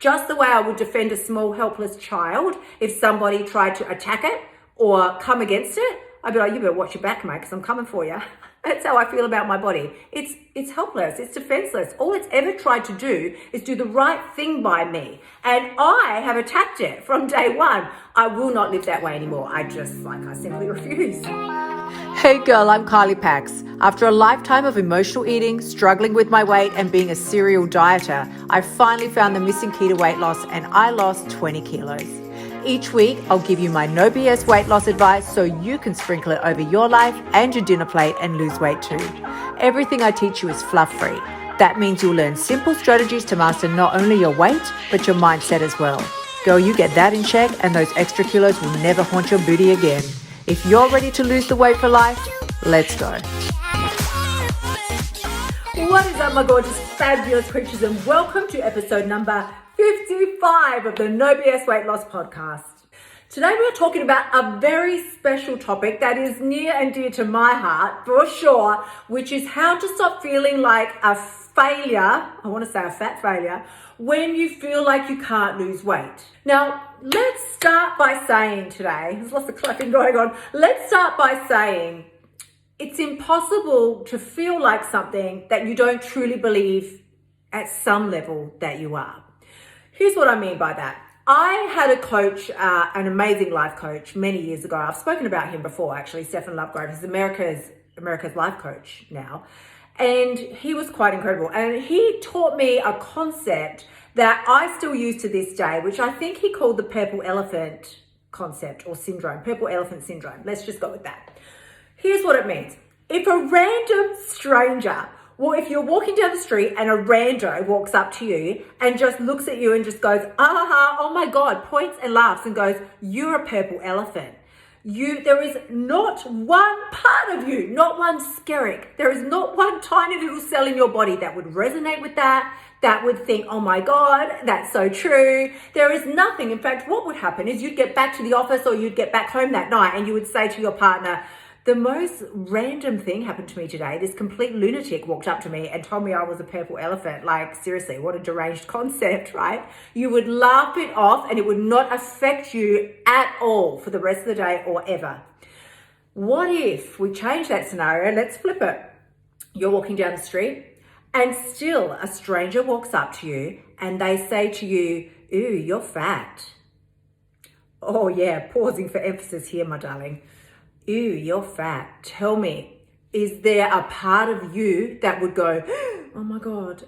Just the way I would defend a small, helpless child if somebody tried to attack it or come against it. I'd be like, you better watch your back, mate, because I'm coming for you. That's how I feel about my body. It's helpless. It's defenseless. All it's ever tried to do is do the right thing by me. And I have attacked it from day one. I will not live that way anymore. I simply refuse. Hey girl, I'm Kylie Pax. After a lifetime of emotional eating, struggling with my weight, and being a serial dieter, I finally found the missing key to weight loss, and I lost 20 kilos. Each week, I'll give you my no BS weight loss advice so you can sprinkle it over your life and your dinner plate and lose weight too. Everything I teach you is fluff-free. That means you'll learn simple strategies to master not only your weight, but your mindset as well. Girl, you get that in check and those extra kilos will never haunt your booty again. If you're ready to lose the weight for life, let's go. What is up, my gorgeous, fabulous creatures, and welcome to episode number 55 of the No BS Weight Loss Podcast. Today we are talking about a very special topic that is near and dear to my heart, for sure, which is how to stop feeling like a failure, I want to say a fat failure, when you feel like you can't lose weight. Now, let's start by saying today, there's lots of clapping going on, let's start by saying it's impossible to feel like something that you don't truly believe at some level that you are. Here's what I mean by that. I had a coach, an amazing life coach many years ago. I've spoken about him before, actually, Stephen Lovegrove. He's America's life coach now. And he was quite incredible. And he taught me a concept that I still use to this day, which I think he called the purple elephant concept or syndrome, purple elephant syndrome. Let's just go with that. Here's what it means. If a random stranger, well, if you're walking down the street and a rando walks up to you and just looks at you and just goes, oh my God, points and laughs and goes, you're a purple elephant. There is not one part of you, not one skerrick. There is not one tiny little cell in your body that would resonate with that would think, oh my God, that's so true. There is nothing. In fact, what would happen is you'd get back to the office or you'd get back home that night and you would say to your partner, the most random thing happened to me today. This complete lunatic walked up to me and told me I was a purple elephant. Like, seriously, what a deranged concept, right? You would laugh it off and it would not affect you at all for the rest of the day or ever. What if we change that scenario? Let's flip it. You're walking down the street and still a stranger walks up to you and they say to you, ooh, you're fat. Oh yeah, pausing for emphasis here, my darling. Ew, you're fat. Tell me, is there a part of you that would go, oh my God,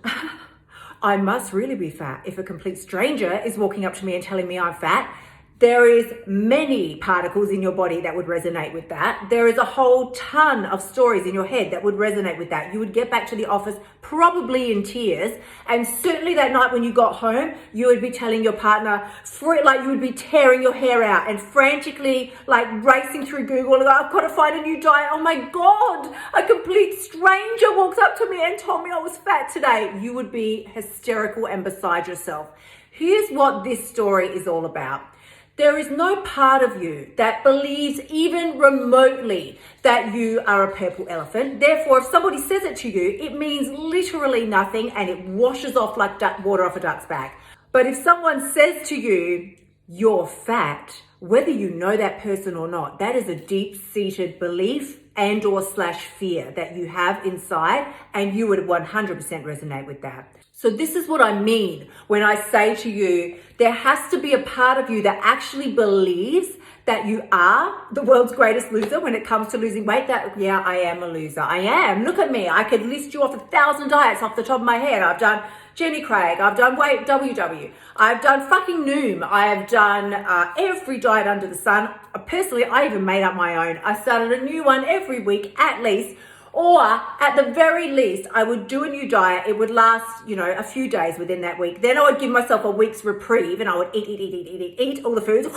I must really be fat if a complete stranger is walking up to me and telling me I'm fat? There is many particles in your body that would resonate with that. There is a whole ton of stories in your head that would resonate with that. You would get back to the office probably in tears. And certainly that night when you got home, you would be telling your partner, you would be tearing your hair out and frantically racing through Google and I've got to find a new diet. Oh my God, a complete stranger walked up to me and told me I was fat today. You would be hysterical and beside yourself. Here's what this story is all about. There is no part of you that believes even remotely that you are a purple elephant. Therefore, if somebody says it to you, it means literally nothing and it washes off like water off a duck's back. But if someone says to you, you're fat, whether you know that person or not, that is a deep-seated belief and/or fear that you have inside, and you would 100% resonate with that. So this is what I mean when I say to you, there has to be a part of you that actually believes that you are the world's greatest loser when it comes to losing weight. That, yeah, I am a loser. I am. Look at me. I could list you off 1,000 diets off the top of my head. I've done Jenny Craig. I've done Weight WW. I've done fucking Noom. I have done every diet under the sun. Personally, I even made up my own. I started a new one every week at least. Or at the very least, I would do a new diet. It would last, a few days within that week. Then I would give myself a week's reprieve and I would eat all the foods,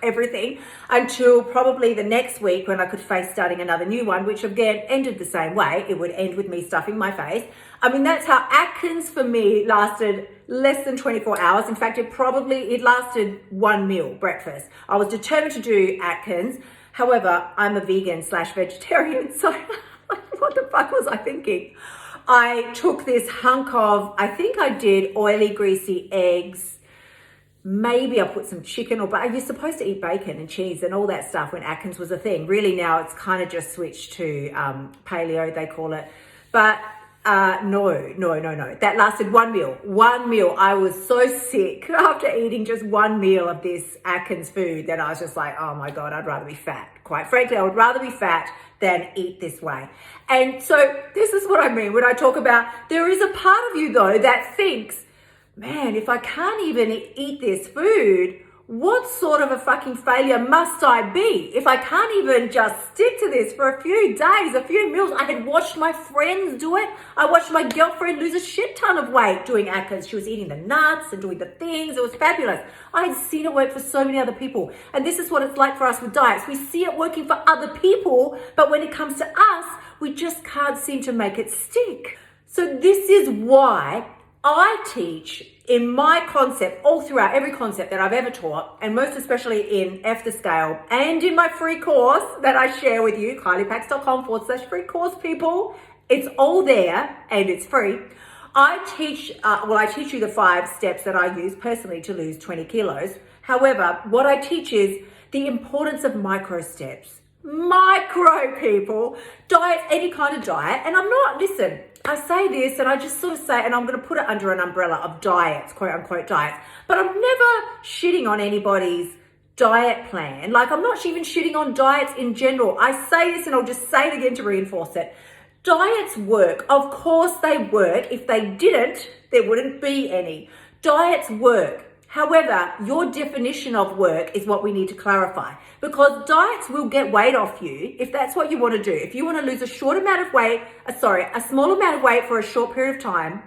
everything, until probably the next week when I could face starting another new one, which again ended the same way. It would end with me stuffing my face. I mean, that's how Atkins for me lasted less than 24 hours. In fact, it lasted one meal, breakfast. I was determined to do Atkins. However, I'm a vegan/vegetarian, so what the fuck was I thinking? I took this hunk of, I think I did oily, greasy eggs, maybe I'll put some chicken but you're supposed to eat bacon and cheese and all that stuff when Atkins was a thing. Really now it's kind of just switched to paleo, they call it. But no. That lasted one meal. I was so sick after eating just one meal of this Atkins food that I was just like, oh my God, I'd rather be fat. Quite frankly, I would rather be fat than eat this way. And so this is what I mean when I talk about there is a part of you though that thinks, man, if I can't even eat this food, what sort of a fucking failure must I be? If I can't even just stick to this for a few days, a few meals. I had watched my friends do it. I watched my girlfriend lose a shit ton of weight doing Atkins. She was eating the nuts and doing the things. It was fabulous. I had seen it work for so many other people. And this is what it's like for us with diets. We see it working for other people, but when it comes to us, we just can't seem to make it stick. So this is why I teach in my concept, all throughout every concept that I've ever taught, and most especially in F the Scale and in my free course that I share with you, kyliepax.com/free course, people. It's all there and it's free. I teach you the 5 steps that I use personally to lose 20 kilos. However, what I teach is the importance of micro steps. Micro, people. Diet, any kind of diet. And listen, I say this and I just sort of say, and I'm going to put it under an umbrella of diets, quote unquote diets, but I'm never shitting on anybody's diet plan. Like I'm not even shitting on diets in general. I say this and I'll just say it again to reinforce it. Diets work. Of course they work. If they didn't, there wouldn't be any. Diets work. However, your definition of work is what we need to clarify, because diets will get weight off you if that's what you want to do. If you want to lose a small amount of weight for a short period of time,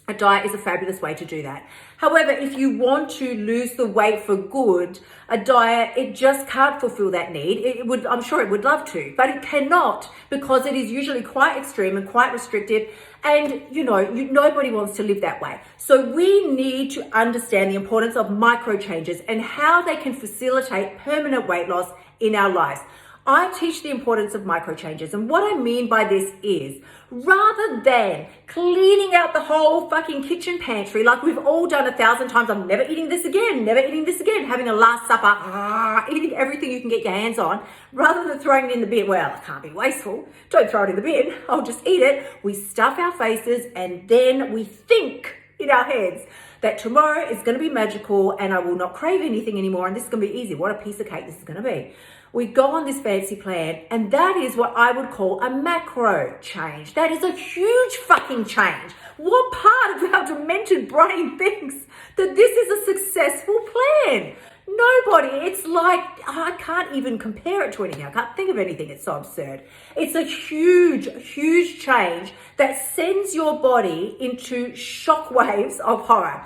a diet is a fabulous way to do that. However, if you want to lose the weight for good, a diet, it just can't fulfill that need. I'm sure it would love to, but it cannot, because it is usually quite extreme and quite restrictive. And nobody wants to live that way. So we need to understand the importance of micro changes and how they can facilitate permanent weight loss in our lives. I teach the importance of micro changes. And what I mean by this is, rather than cleaning out the whole fucking kitchen pantry like we've all done 1,000 times, I'm never eating this again, having a last supper, eating everything you can get your hands on, rather than throwing it in the bin. Well, I can't be wasteful. Don't throw it in the bin. I'll just eat it. We stuff our faces and then we think in our heads that tomorrow is going to be magical and I will not crave anything anymore and this is going to be easy. What a piece of cake this is going to be. We go on this fancy plan, and that is what I would call a macro change. That is a huge fucking change. What part of our demented brain thinks that this is a successful plan? Nobody. It's like, I can't even compare it to anything. I can't think of anything. It's so absurd. It's a huge, huge change that sends your body into shockwaves of horror.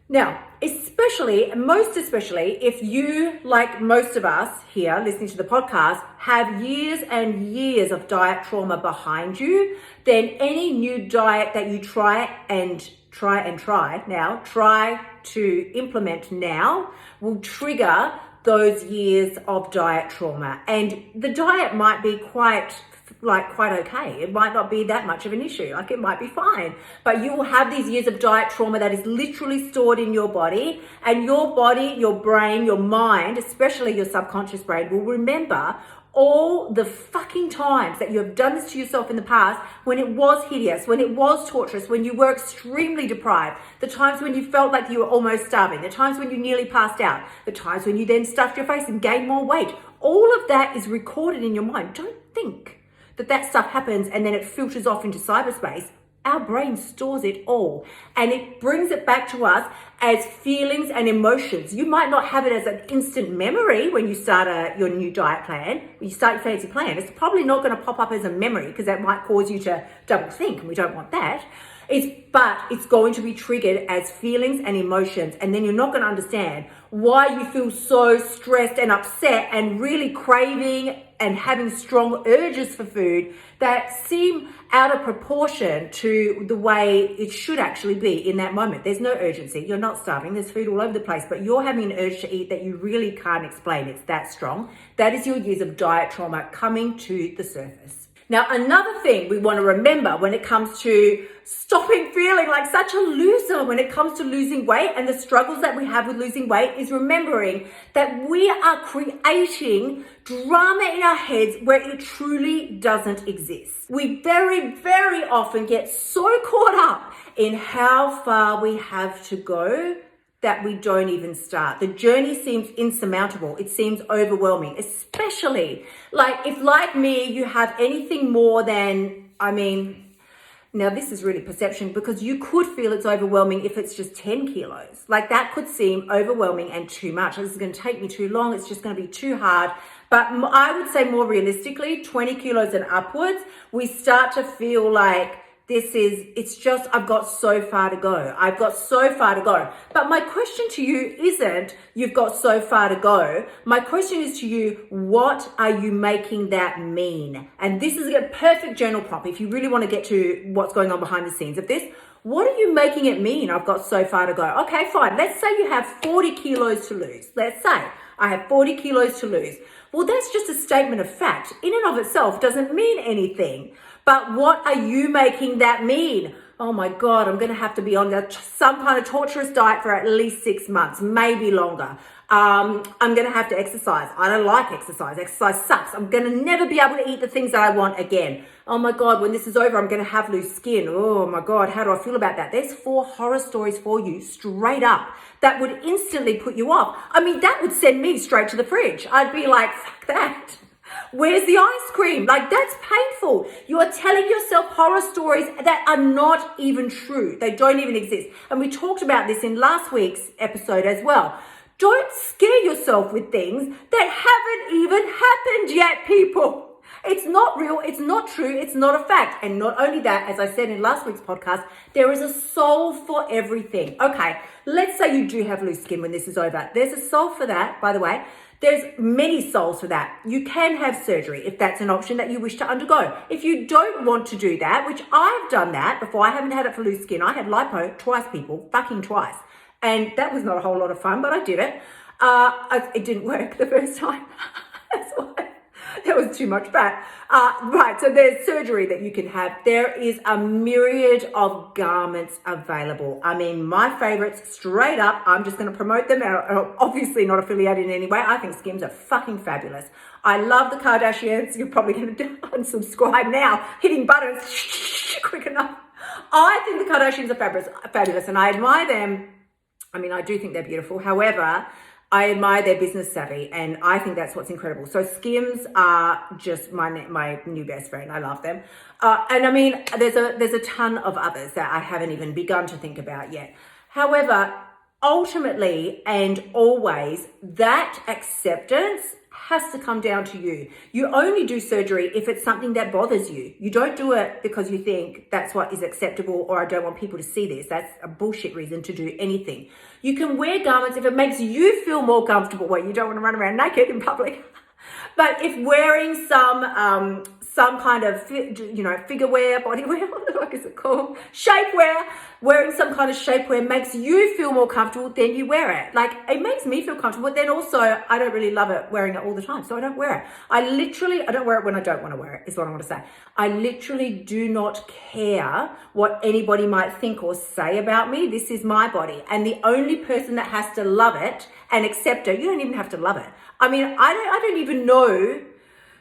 Now, most especially if you, like most of us here listening to the podcast, have years and years of diet trauma behind you, then any new diet that you try to implement now will trigger those years of diet trauma. And the diet might be quite okay. It might not be that much of an issue. Like it might be fine, but you will have these years of diet trauma that is literally stored in your body, and your body, your brain, your mind, especially your subconscious brain, will remember all the fucking times that you have done this to yourself in the past, when it was hideous, when it was torturous, when you were extremely deprived, the times when you felt like you were almost starving, the times when you nearly passed out, the times when you then stuffed your face and gained more weight. All of that is recorded in your mind. Don't think that stuff happens and then it filters off into cyberspace. Our brain stores it all and it brings it back to us as feelings and emotions. You might not have it as an instant memory when you start your new diet plan, when you start your fancy plan. It's probably not going to pop up as a memory because that might cause you to double think, and we don't want that. But it's going to be triggered as feelings and emotions, and then you're not going to understand why you feel so stressed and upset and really craving and having strong urges for food that seem out of proportion to the way it should actually be in that moment. There's no urgency. You're not starving. There's food all over the place, but you're having an urge to eat that you really can't explain. It's that strong. That is your years of diet trauma coming to the surface. Now, another thing we want to remember when it comes to stopping feeling like such a loser when it comes to losing weight and the struggles that we have with losing weight is remembering that we are creating drama in our heads where it truly doesn't exist. We very, very often get so caught up in how far we have to go that we don't even start. The journey seems insurmountable. It seems overwhelming, especially like if, like me, you have anything more than, now this is really perception, because you could feel it's overwhelming if it's just 10 kilos. Like that could seem overwhelming and too much. This is going to take me too long. It's just going to be too hard. But I would say more realistically, 20 kilos and upwards, we start to feel like I've got so far to go. I've got so far to go. But my question to you isn't, you've got so far to go. My question is to you, what are you making that mean? And this is a perfect journal prompt. If you really want to get to what's going on behind the scenes of this, what are you making it mean? I've got so far to go. Okay, fine. Let's say you have 40 kilos to lose. Let's say I have 40 kilos to lose. Well, that's just a statement of fact. In and of itself doesn't mean anything. But what are you making that mean? Oh my God, I'm going to have to be on some kind of torturous diet for at least 6 months, maybe longer. I'm going to have to exercise. I don't like exercise. Exercise sucks. I'm going to never be able to eat the things that I want again. Oh my God, when this is over, I'm going to have loose skin. Oh my God, how do I feel about that? There's 4 horror stories for you straight up that would instantly put you off. That would send me straight to the fridge. I'd be like, fuck that. Where's the ice cream? Like, that's painful. You are telling yourself horror stories that are not even true. They don't even exist. And we talked about this in last week's episode as well. Don't scare yourself with things that haven't even happened yet, people. It's not real. It's not true. It's not a fact. And not only that, as I said in last week's podcast, there is a solve for everything. Okay, let's say you do have loose skin when this is over. There's a solve for that, by the way. There's many solves for that. You can have surgery if that's an option that you wish to undergo. If you don't want to do that, which I've done that before, I haven't had it for loose skin. I had lipo twice, people, fucking twice. And that was not a whole lot of fun, but I did it. It didn't work the first time. That's why. That was too much fat. Right, so there's surgery that you can have. There is a myriad of garments available. My favorites, straight up, I'm just going to promote them. Obviously not affiliated in any way. I think Skims are fucking fabulous. I love the Kardashians. You're probably going to unsubscribe now, hitting buttons quick enough. I think the Kardashians are fabulous, and I admire them. I do think they're beautiful. However, I admire their business savvy, and I think that's what's incredible. So Skims are just my new best friend. I love them. There's a ton of others that I haven't even begun to think about yet. However, ultimately and always, that acceptance has to come down to you. You only do surgery if it's something that bothers you. You don't do it because you think that's what is acceptable, or I don't want people to see this. That's a bullshit reason to do anything. You can wear garments if it makes you feel more comfortable. Well, you don't want to run around naked in public. But if wearing some kind of, figure wear, body wear, what the fuck is it called? Shapewear, wearing some kind of shapewear makes you feel more comfortable, then you wear it. Like, it makes me feel comfortable, but then also I don't really love it wearing it all the time, so I don't wear it. I don't wear it when I don't want to wear it, is what I want to say. I literally do not care what anybody might think or say about me. This is my body, and the only person that has to love it and accept it, you don't even have to love it. I don't even know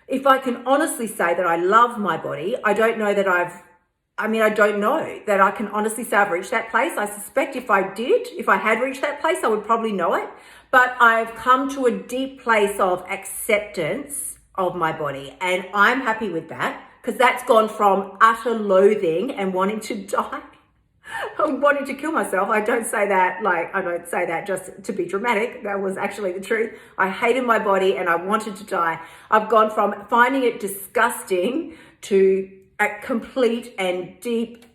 if I can honestly say that I love my body. I don't know that I don't know that I can honestly say I've reached that place. I suspect if I had reached that place, I would probably know it. But I've come to a deep place of acceptance of my body, and I'm happy with that, because that's gone from utter loathing and wanting to die, wanting to kill myself. I don't say that just to be dramatic. That was actually the truth. I hated my body and I wanted to die. I've gone from finding it disgusting to a complete and deep,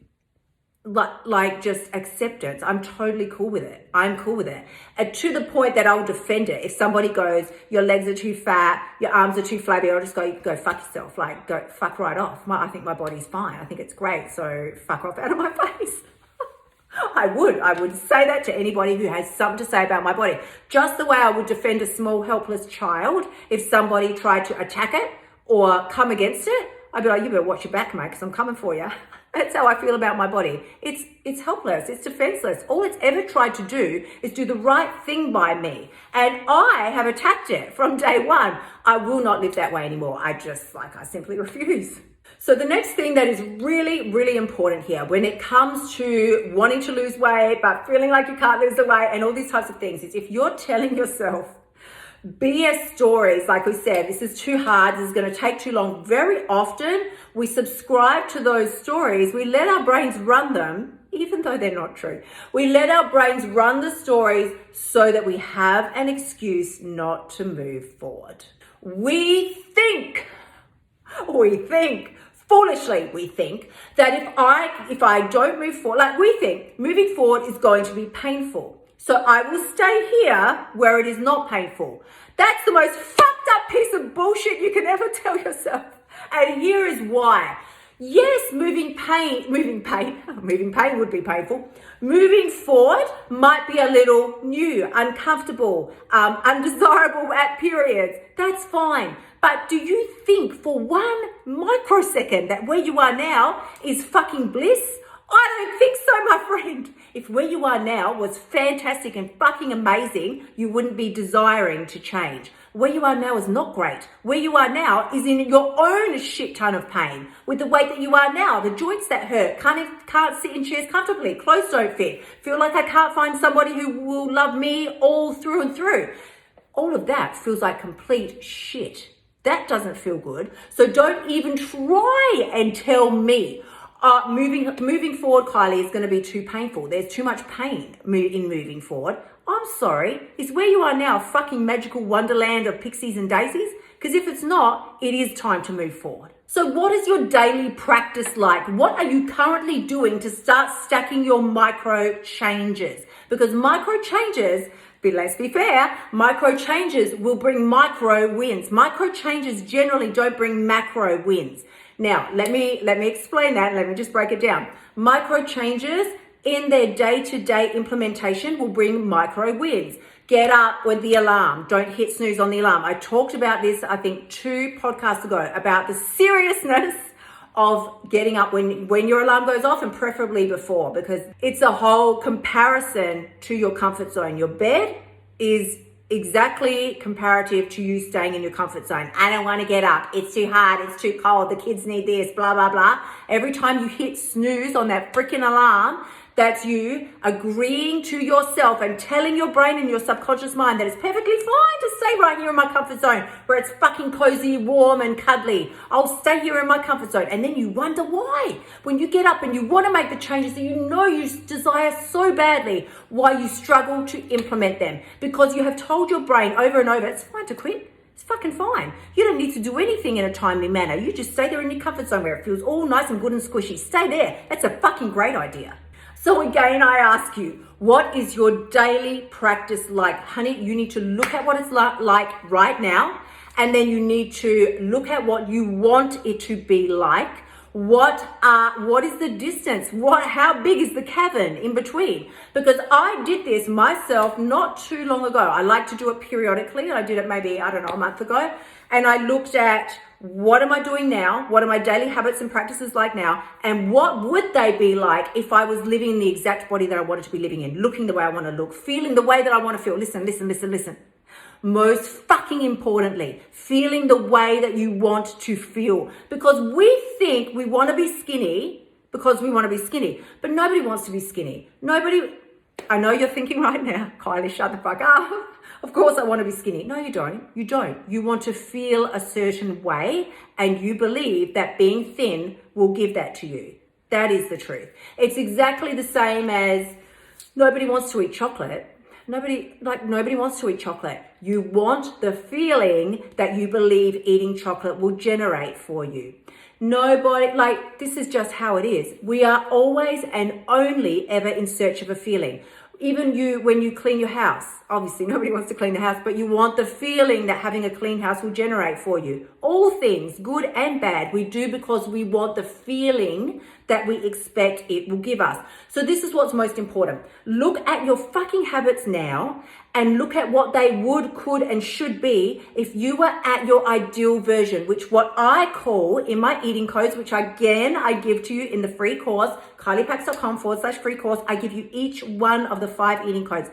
just acceptance. I'm totally cool with it. I'm cool with it. And to the point that I'll defend it. If somebody goes, your legs are too fat, your arms are too flabby, I'll just go fuck yourself. Go fuck right off. I think my body's fine. I think it's great. So fuck off out of my face. I would say that to anybody who has something to say about my body. Just the way I would defend a small, helpless child if somebody tried to attack it or come against it. I'd be like, you better watch your back, mate, because I'm coming for you. That's how I feel about my body. It's helpless. It's defenseless. All it's ever tried to do is do the right thing by me. And I have attacked it from day one. I will not live that way anymore. I simply refuse. So the next thing that is really, really important here when it comes to wanting to lose weight, but feeling like you can't lose the weight and all these types of things is if you're telling yourself BS stories, like we said, this is too hard, this is going to take too long. Very often we subscribe to those stories. We let our brains run them, even though they're not true. We let our brains run the stories so that we have an excuse not to move forward. We think, foolishly, we think that if I don't move forward, like we think moving forward is going to be painful. So I will stay here where it is not painful. That's the most fucked up piece of bullshit you can ever tell yourself. And here is why. Yes, moving pain would be painful. Moving forward might be a little new, uncomfortable, undesirable at periods. That's fine. But do you think for 1 microsecond that where you are now is fucking bliss? I don't think so, my friend. If where you are now was fantastic and fucking amazing, you wouldn't be desiring to change. Where you are now is not great. Where you are now is in your own shit ton of pain. With the weight that you are now, the joints that hurt, can't sit in chairs comfortably, clothes don't fit, feel like I can't find somebody who will love me all through and through. All of that feels like complete shit. That doesn't feel good. So don't even try and tell me moving forward, Kylie, is going to be too painful. There's too much pain in moving forward. I'm sorry. Is where you are now a fucking magical wonderland of pixies and daisies? Because if it's not, it is time to move forward. So what is your daily practice like? What are you currently doing to start stacking your micro changes? Because micro changes, let's be fair, micro changes will bring micro wins. Micro changes generally don't bring macro wins. Now, let me explain that. Let me just break it down. Micro changes in their day-to-day implementation will bring micro wins. Get up with the alarm. Don't hit snooze on the alarm. I talked about this, I think, 2 podcasts ago, about the seriousness of getting up when your alarm goes off, and preferably before, because it's a whole comparison to your comfort zone. Your bed is exactly comparative to you staying in your comfort zone. I don't want to get up. It's too hard. It's too cold. The kids need this, blah, blah, blah. Every time you hit snooze on that freaking alarm, that's you agreeing to yourself and telling your brain and your subconscious mind that it's perfectly fine to stay right here in my comfort zone where it's fucking cozy, warm and cuddly. I'll stay here in my comfort zone. And then you wonder why. When you get up and you want to make the changes that you know you desire so badly, why you struggle to implement them. Because you have told your brain over and over, it's fine to quit. It's fucking fine. You don't need to do anything in a timely manner. You just stay there in your comfort zone where it feels all nice and good and squishy. Stay there. That's a fucking great idea. So again, I ask you, what is your daily practice like? Honey, you need to look at what it's like right now, and then you need to look at what you want it to be like. What is the distance? How big is the cavern in between? Because I did this myself not too long ago. I like to do it periodically. I did it maybe, a month ago. And I looked at, what am I doing now? What are my daily habits and practices like now? And what would they be like if I was living in the exact body that I wanted to be living in, looking the way I want to look, feeling the way that I want to feel? Listen. Most fucking importantly, feeling the way that you want to feel. Because we think we want to be skinny because we want to be skinny, but nobody wants to be skinny. I know you're thinking right now, Kylie, shut the fuck up. Of course I want to be skinny. No, you don't. You don't. You want to feel a certain way, and you believe that being thin will give that to you. That is the truth. It's exactly the same as nobody wants to eat chocolate. Nobody wants to eat chocolate. You want the feeling that you believe eating chocolate will generate for you. This is just how it is. We are always and only ever in search of a feeling. Even when you clean your house, obviously nobody wants to clean the house, but you want the feeling that having a clean house will generate for you. All things, good and bad, we do because we want the feeling that we expect it will give us. So this is what's most important. Look at your fucking habits now and look at what they would, could, and should be if you were at your ideal version, which what I call in my eating codes, which again, I give to you in the free course, kyliepax.com/free course. I give you each one of the 5 eating codes.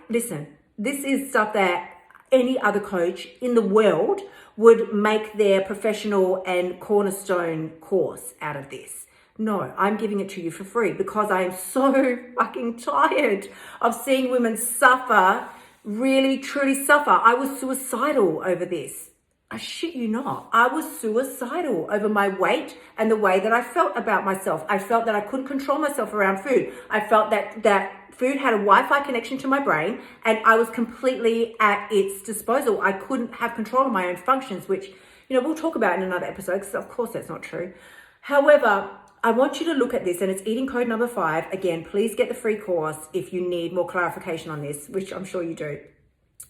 Listen, this is stuff that any other coach in the world would make their professional and cornerstone course out of this. No, I'm giving it to you for free because I am so fucking tired of seeing women suffer, really, truly suffer. I was suicidal over this. I shit you not. I was suicidal over my weight and the way that I felt about myself. I felt that I couldn't control myself around food. I felt that food had a Wi-Fi connection to my brain and I was completely at its disposal. I couldn't have control of my own functions, which, we'll talk about in another episode because of course that's not true. However, I want you to look at this, and it's eating code number 5. Again, please get the free course if you need more clarification on this, which I'm sure you do.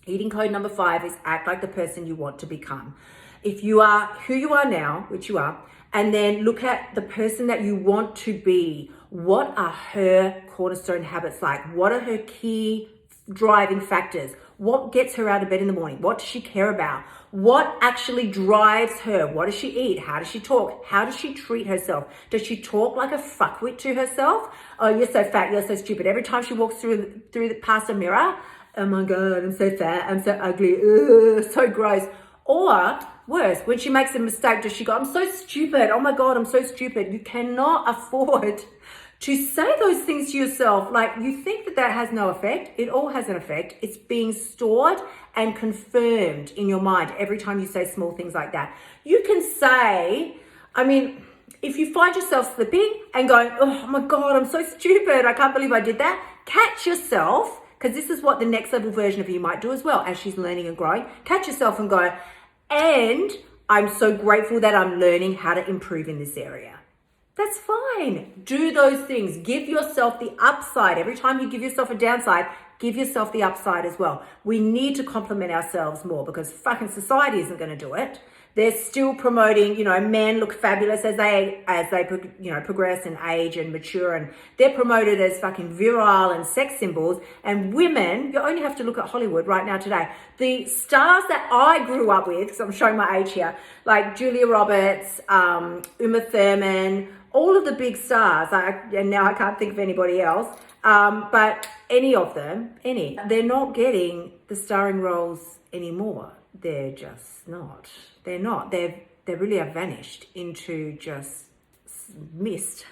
Eating code number 5 is act like the person you want to become. If you are who you are now, which you are, and then look at the person that you want to be. What are her cornerstone habits like? What are her key driving factors? What gets her out of bed in the morning? What does she care about? What actually drives her? What does she eat? How does she talk? How does she treat herself? Does she talk like a fuckwit to herself? Oh, you're so fat, you're so stupid. Every time she walks past a mirror, oh my God, I'm so fat, I'm so ugly, ugh, so gross. Or worse, when she makes a mistake, does she go, I'm so stupid, oh my God, I'm so stupid. You cannot afford to say those things to yourself. Like, you think that has no effect. It all has an effect. It's being stored and confirmed in your mind every time you say small things like that. You can say, if you find yourself slipping and going, oh my God, I'm so stupid, I can't believe I did that. Catch yourself, because this is what the next level version of you might do as well as she's learning and growing. Catch yourself and go, and I'm so grateful that I'm learning how to improve in this area. That's fine. Do those things. Give yourself the upside. Every time you give yourself a downside, give yourself the upside as well. We need to compliment ourselves more because fucking society isn't going to do it. They're still promoting, men look fabulous as they progress and age and mature, and they're promoted as fucking virile and sex symbols. And women, you only have to look at Hollywood right now today. The stars that I grew up with, because I'm showing my age here, like Julia Roberts, Uma Thurman, all of the big stars, and now I can't think of anybody else, but any of them, they're not getting the starring roles anymore. They're just not. They're not. They really have vanished into just mist.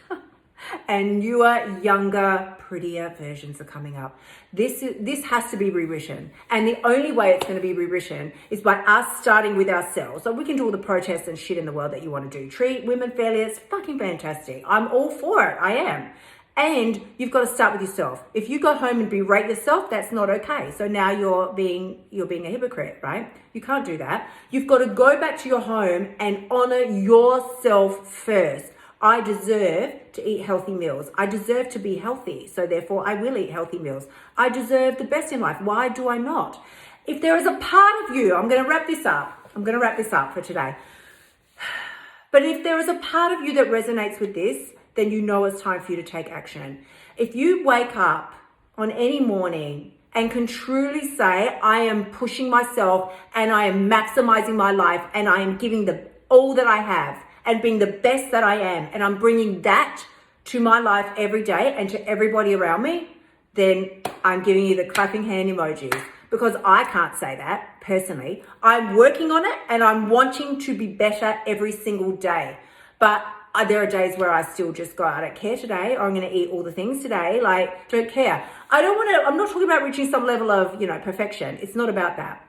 And newer, younger, prettier versions are coming up. This has to be rewritten. And the only way it's going to be rewritten is by us starting with ourselves. So we can do all the protests and shit in the world that you want to do. Treat women fairly. It's fucking fantastic. I'm all for it. I am. And you've got to start with yourself. If you go home and berate yourself, that's not okay. So now you're being a hypocrite, right? You can't do that. You've got to go back to your home and honor yourself first. I deserve to eat healthy meals. I deserve to be healthy. So therefore I will eat healthy meals. I deserve the best in life. Why do I not? If there is a part of you, I'm going to wrap this up for today. But if there is a part of you that resonates with this, then you know it's time for you to take action. If you wake up on any morning and can truly say, I am pushing myself and I am maximizing my life and I am giving all that I have and being the best that I am, and I'm bringing that to my life every day and to everybody around me, then I'm giving you the clapping hand emojis, because I can't say that personally. I'm working on it and I'm wanting to be better every single day. But there are days where I still just go, I don't care today, or I'm going to eat all the things today. Like, don't care. I'm not talking about reaching some level of, perfection. It's not about that.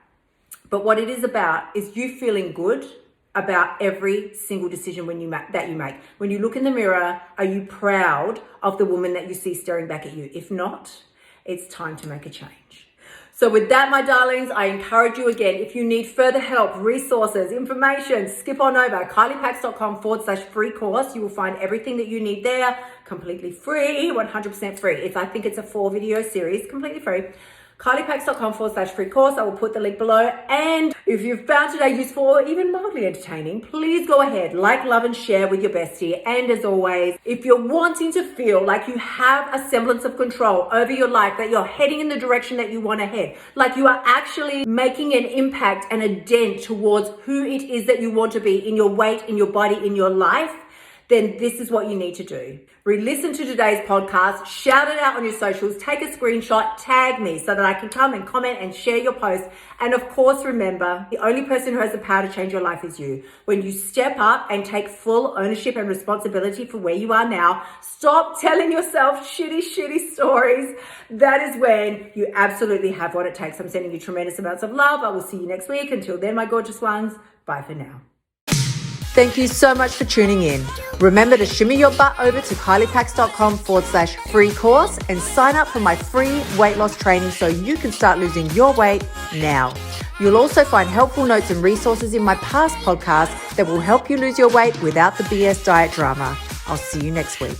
But what it is about is you feeling good about every single decision that you make. When you look in the mirror, are you proud of the woman that you see staring back at you? If not, it's time to make a change. So with that, my darlings, I encourage you again, if you need further help, resources, information, skip on over kyliepax.com/free course. You will find everything that you need there, completely free, 100% free. I think it's a 4 video series, completely free. kyliepacks.com/free course. I will put the link below. And if you've found today useful or even mildly entertaining, please go ahead, like, love, and share with your bestie. And as always, if you're wanting to feel like you have a semblance of control over your life, that you're heading in the direction that you want to head, like you are actually making an impact and a dent towards who it is that you want to be in your weight, in your body, in your life, then this is what you need to do. Re-listen to today's podcast, shout it out on your socials, take a screenshot, tag me so that I can come and comment and share your post. And of course, remember, the only person who has the power to change your life is you. When you step up and take full ownership and responsibility for where you are now, stop telling yourself shitty stories. That is when you absolutely have what it takes. I'm sending you tremendous amounts of love. I will see you next week. Until then, my gorgeous ones, bye for now. Thank you so much for tuning in. Remember to shimmy your butt over to kyliepacks.com/free course and sign up for my free weight loss training so you can start losing your weight now. You'll also find helpful notes and resources in my past podcasts that will help you lose your weight without the BS diet drama. I'll see you next week.